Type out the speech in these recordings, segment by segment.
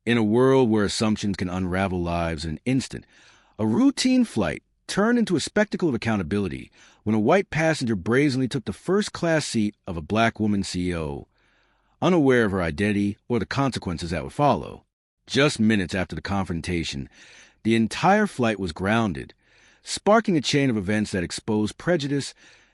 In a world where assumptions can unravel lives in an instant, a routine flight turned into a spectacle of accountability when a white passenger brazenly took the first-class seat of a black woman CEO, unaware of her identity or the consequences that would follow. Just minutes after the confrontation, the entire flight was grounded, sparking a chain of events that exposed prejudice,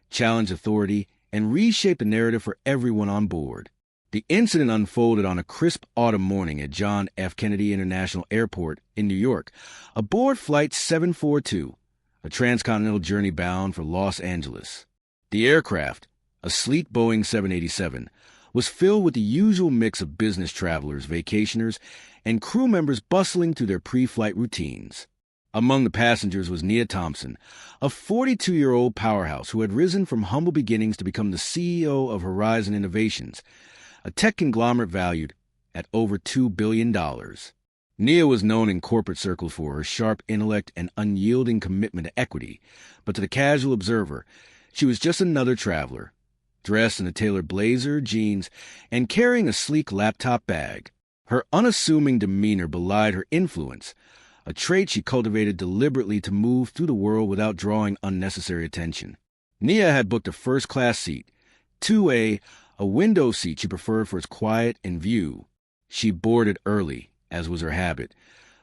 challenged authority, and reshaped the narrative for everyone on board. The incident unfolded on a crisp autumn morning at John F. Kennedy International Airport in New York, aboard Flight 742, a transcontinental journey bound for Los Angeles. The aircraft, a sleek Boeing 787, was filled with the usual mix of business travelers, vacationers, and crew members bustling through their pre-flight routines. Among the passengers was Nia Thompson, a 42-year-old powerhouse who had risen from humble beginnings to become the CEO of Horizon Innovations, a tech conglomerate valued at over $2 billion. Nia was known in corporate circles for her sharp intellect and unyielding commitment to equity, but to the casual observer, she was just another traveler, dressed in a tailored blazer, jeans, and carrying a sleek laptop bag. Her unassuming demeanor belied her influence, a trait she cultivated deliberately to move through the world without drawing unnecessary attention. Nia had booked a first-class seat, 2A, a window seat she preferred for its quiet and view. She boarded early, as was her habit,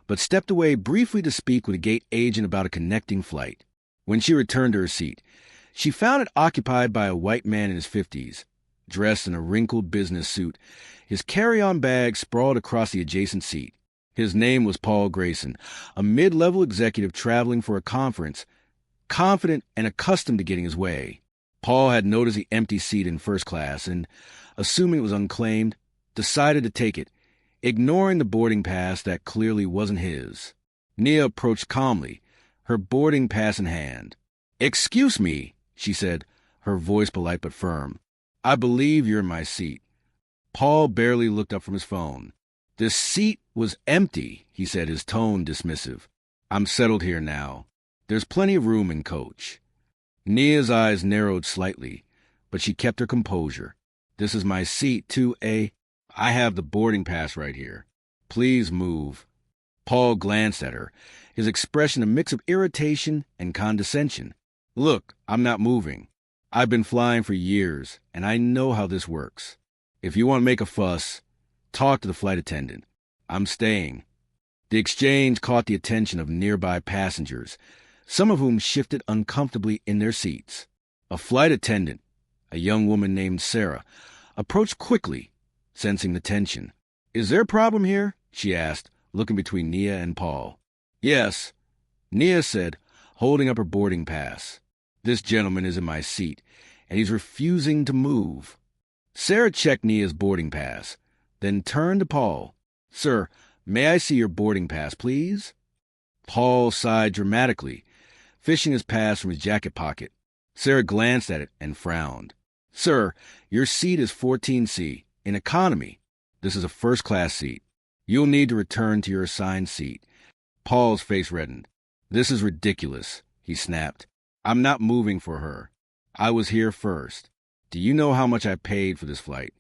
but stepped away briefly to speak with a gate agent about a connecting flight. When she returned to her seat, she found it occupied by a white man in his 50s, dressed in a wrinkled business suit, his carry-on bag sprawled across the adjacent seat. His name was Paul Grayson, a mid-level executive traveling for a conference, confident and accustomed to getting his way. Paul had noticed the empty seat in first class and, assuming it was unclaimed, decided to take it, ignoring the boarding pass that clearly wasn't his. Nia approached calmly, her boarding pass in hand. "Excuse me," she said, her voice polite but firm. "I believe you're in my seat." Paul barely looked up from his phone. "The seat was empty," he said, his tone dismissive. "I'm settled here now. There's plenty of room in coach." Nia's eyes narrowed slightly, but she kept her composure. "This is my seat, 2A. I have the boarding pass right here. Please move." Paul glanced at her, his expression a mix of irritation and condescension. "Look, I'm not moving. I've been flying for years, and I know how this works. If you want to make a fuss, talk to the flight attendant. I'm staying." The exchange caught the attention of nearby passengers, some of whom shifted uncomfortably in their seats. A flight attendant, a young woman named Sarah, approached quickly, sensing the tension. "Is there a problem here?" she asked, looking between Nia and Paul. "Yes," Nia said, holding up her boarding pass. "This gentleman is in my seat, and he's refusing to move." Sarah checked Nia's boarding pass, then turned to Paul. "Sir, may I see your boarding pass, please?" Paul sighed dramatically, fishing his pass from his jacket pocket. Sarah glanced at it and frowned. "Sir, your seat is 14C, in economy. This is a first-class seat. You'll need to return to your assigned seat." Paul's face reddened. "This is ridiculous," he snapped. "I'm not moving for her. I was here first. Do you know how much I paid for this flight?"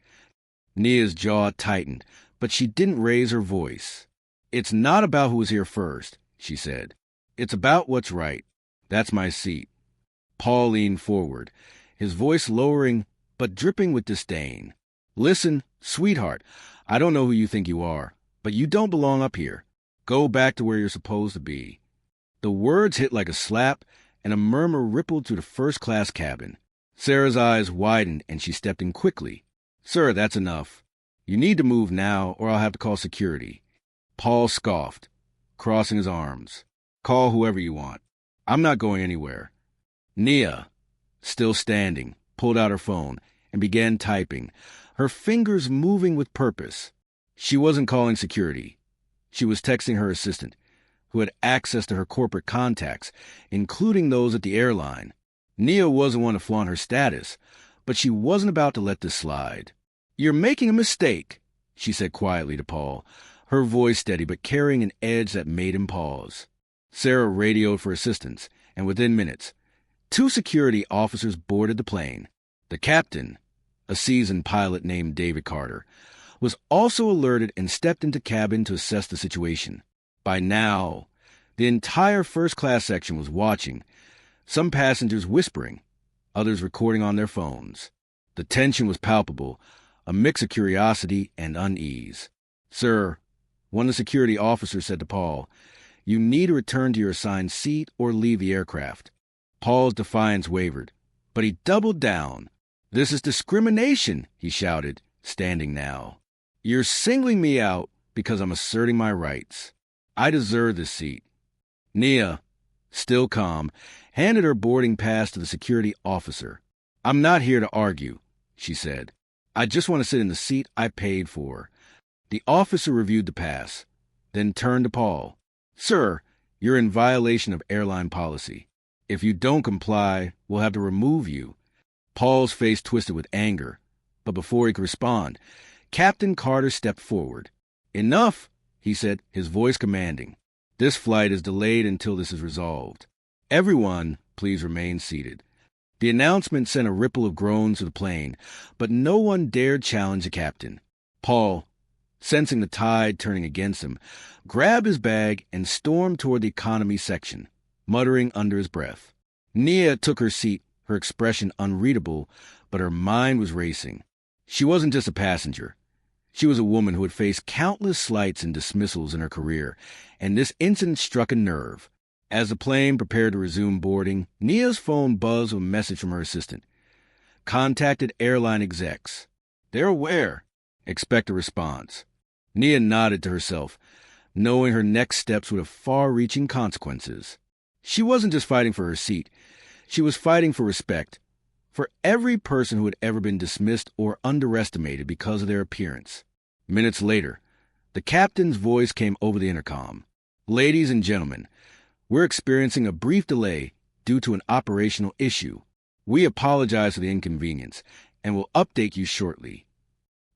Nia's jaw tightened, but she didn't raise her voice. "It's not about who was here first," she said. "It's about what's right. That's my seat." Paul leaned forward, his voice lowering but dripping with disdain. "Listen, sweetheart, I don't know who you think you are, but you don't belong up here. Go back to where you're supposed to be." The words hit like a slap, and a murmur rippled through the first-class cabin. Sarah's eyes widened, and she stepped in quickly. "Sir, that's enough. You need to move now, or I'll have to call security." Paul scoffed, crossing his arms. "Call whoever you want. I'm not going anywhere." Nia, still standing, pulled out her phone and began typing, her fingers moving with purpose. She wasn't calling security. She was texting her assistant, who had access to her corporate contacts, including those at the airline. Nia wasn't one to flaunt her status, but she wasn't about to let this slide. "You're making a mistake," she said quietly to Paul, her voice steady but carrying an edge that made him pause. Sarah radioed for assistance, and within minutes, 2 security officers boarded the plane. The captain, a seasoned pilot named David Carter, was also alerted and stepped into cabin to assess the situation. By now, the entire first-class section was watching, some passengers whispering, others recording on their phones. The tension was palpable, a mix of curiosity and unease. "Sir," one of the security officers said to Paul, "you need to return to your assigned seat or leave the aircraft." Paul's defiance wavered, but he doubled down. "This is discrimination," he shouted, standing now. "You're singling me out because I'm asserting my rights. I deserve this seat." Nia, still calm, handed her boarding pass to the security officer. "I'm not here to argue," she said. "I just want to sit in the seat I paid for." The officer reviewed the pass, then turned to Paul. "Sir, you're in violation of airline policy. If you don't comply, we'll have to remove you." Paul's face twisted with anger, but before he could respond, Captain Carter stepped forward. "Enough," he said, his voice commanding. "This flight is delayed until this is resolved. Everyone, please remain seated." The announcement sent a ripple of groans to the plane, but no one dared challenge the captain. Paul, sensing the tide turning against him, grabbed his bag and stormed toward the economy section, muttering under his breath. Nia took her seat, her expression unreadable, but her mind was racing. She wasn't just a passenger. She was a woman who had faced countless slights and dismissals in her career, and this incident struck a nerve. As the plane prepared to resume boarding, Nia's phone buzzed with a message from her assistant. "Contacted airline execs. They're aware. Expect a response." Nia nodded to herself, knowing her next steps would have far-reaching consequences. She wasn't just fighting for her seat. She was fighting for respect, for every person who had ever been dismissed or underestimated because of their appearance. Minutes later, the captain's voice came over the intercom. "Ladies and gentlemen, we're experiencing a brief delay due to an operational issue. We apologize for the inconvenience and will update you shortly."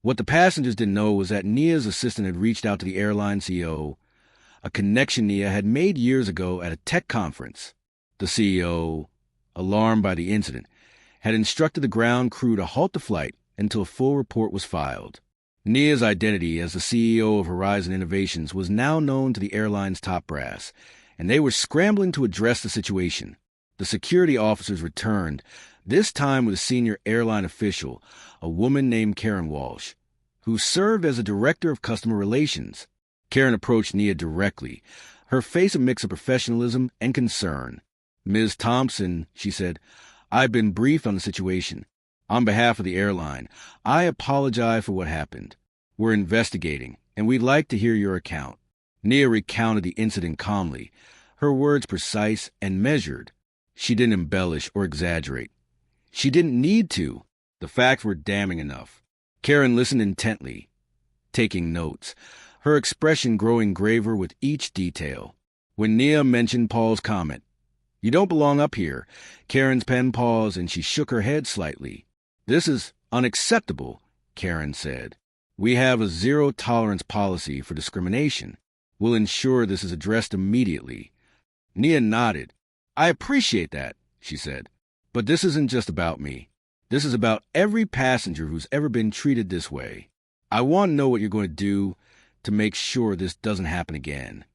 What the passengers didn't know was that Nia's assistant had reached out to the airline CEO, a connection Nia had made years ago at a tech conference. The CEO, alarmed by the incident, had instructed the ground crew to halt the flight until a full report was filed. Nia's identity as the CEO of Horizon Innovations was now known to the airline's top brass, and they were scrambling to address the situation. The security officers returned, this time with a senior airline official, a woman named Karen Walsh, who served as a director of customer relations. Karen approached Nia directly, her face a mix of professionalism and concern. "Ms. Thompson," she said, "I've been briefed on the situation. On behalf of the airline, I apologize for what happened. We're investigating, and we'd like to hear your account." Nia recounted the incident calmly, her words precise and measured. She didn't embellish or exaggerate. She didn't need to. The facts were damning enough. Karen listened intently, taking notes, her expression growing graver with each detail. When Nia mentioned Paul's comment, "You don't belong up here," Karen's pen paused and she shook her head slightly. "This is unacceptable," Karen said. "We have a zero-tolerance policy for discrimination. We'll ensure this is addressed immediately." Nia nodded. "I appreciate that," she said. "But this isn't just about me. This is about every passenger who's ever been treated this way. I want to know what you're going to do to make sure this doesn't happen again."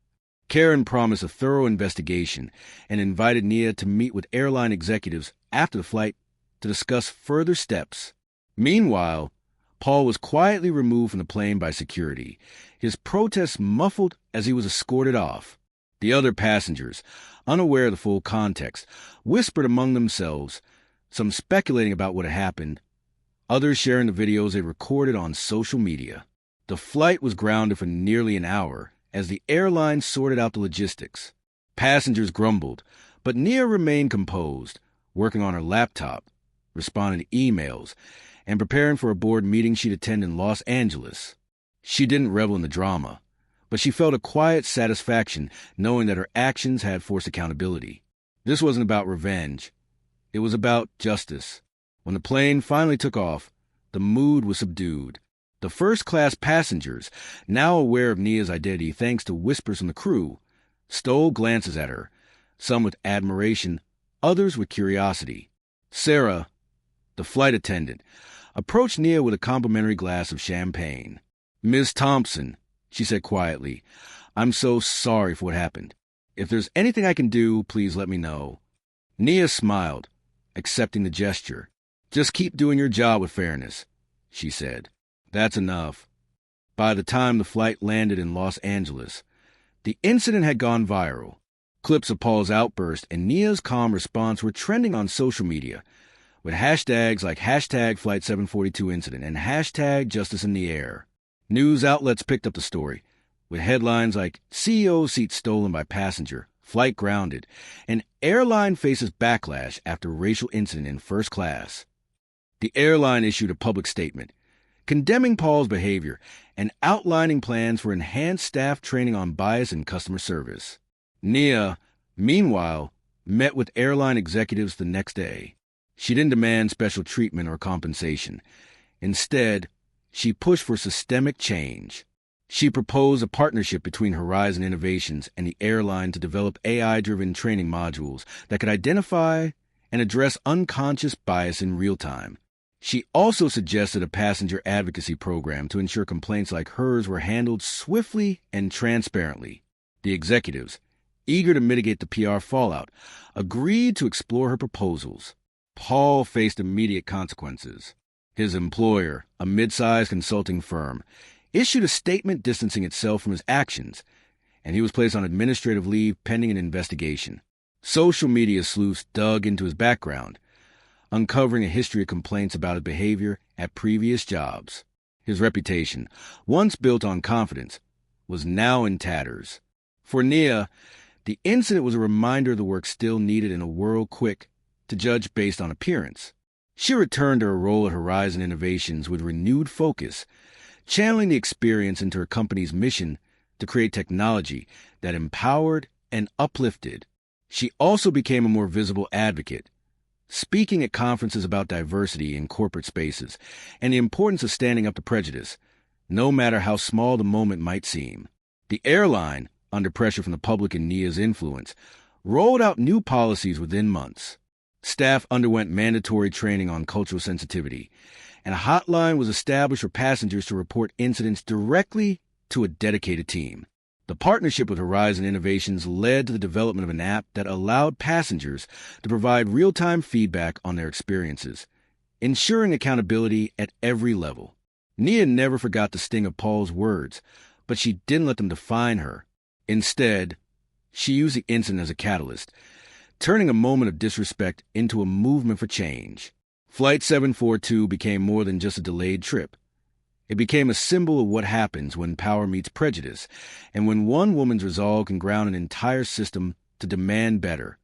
Karen promised a thorough investigation and invited Nia to meet with airline executives after the flight to discuss further steps. Meanwhile, Paul was quietly removed from the plane by security, his protests muffled as he was escorted off. The other passengers, unaware of the full context, whispered among themselves, some speculating about what had happened, others sharing the videos they recorded on social media. The flight was grounded for nearly an hour as the airline sorted out the logistics. Passengers grumbled, but Nia remained composed, working on her laptop, responding to emails, and preparing for a board meeting she'd attend in Los Angeles. She didn't revel in the drama, but she felt a quiet satisfaction knowing that her actions had forced accountability. This wasn't about revenge. It was about justice. When the plane finally took off, the mood was subdued. The first-class passengers, now aware of Nia's identity thanks to whispers from the crew, stole glances at her, some with admiration, others with curiosity. Sarah, the flight attendant, approached Nia with a complimentary glass of champagne. "Miss Thompson," she said quietly, "I'm so sorry for what happened. If there's anything I can do, please let me know." Nia smiled, accepting the gesture. "Just keep doing your job with fairness," she said. "That's enough." By the time the flight landed in Los Angeles, the incident had gone viral. Clips of Paul's outburst and Nia's calm response were trending on social media, with hashtags like hashtag Flight 742 incident and hashtag Justice in the Air. News outlets picked up the story, with headlines like CEO seat stolen by passenger, flight grounded, and airline faces backlash after racial incident in first class. The airline issued a public statement condemning Paul's behavior and outlining plans for enhanced staff training on bias in customer service. Nia, meanwhile, met with airline executives the next day. She didn't demand special treatment or compensation. Instead, she pushed for systemic change. She proposed a partnership between Horizon Innovations and the airline to develop AI-driven training modules that could identify and address unconscious bias in real time. She also suggested a passenger advocacy program to ensure complaints like hers were handled swiftly and transparently. The executives, eager to mitigate the PR fallout, agreed to explore her proposals. Paul faced immediate consequences. His employer, a mid-sized consulting firm, issued a statement distancing itself from his actions, and he was placed on administrative leave pending an investigation. Social media sleuths dug into his background, uncovering a history of complaints about his behavior at previous jobs. His reputation, once built on confidence, was now in tatters. For Nia, the incident was a reminder of the work still needed in a world quick to judge based on appearance. She returned to her role at Horizon Innovations with renewed focus, channeling the experience into her company's mission to create technology that empowered and uplifted. She also became a more visible advocate, speaking at conferences about diversity in corporate spaces and the importance of standing up to prejudice, no matter how small the moment might seem. The airline, under pressure from the public and Nia's influence, rolled out new policies within months. Staff underwent mandatory training on cultural sensitivity, and a hotline was established for passengers to report incidents directly to a dedicated team. The partnership with Horizon Innovations led to the development of an app that allowed passengers to provide real-time feedback on their experiences, ensuring accountability at every level. Nia never forgot the sting of Paul's words, but she didn't let them define her. Instead, she used the incident as a catalyst, turning a moment of disrespect into a movement for change. Flight 742 became more than just a delayed trip. It became a symbol of what happens when power meets prejudice, and when one woman's resolve can ground an entire system to demand better.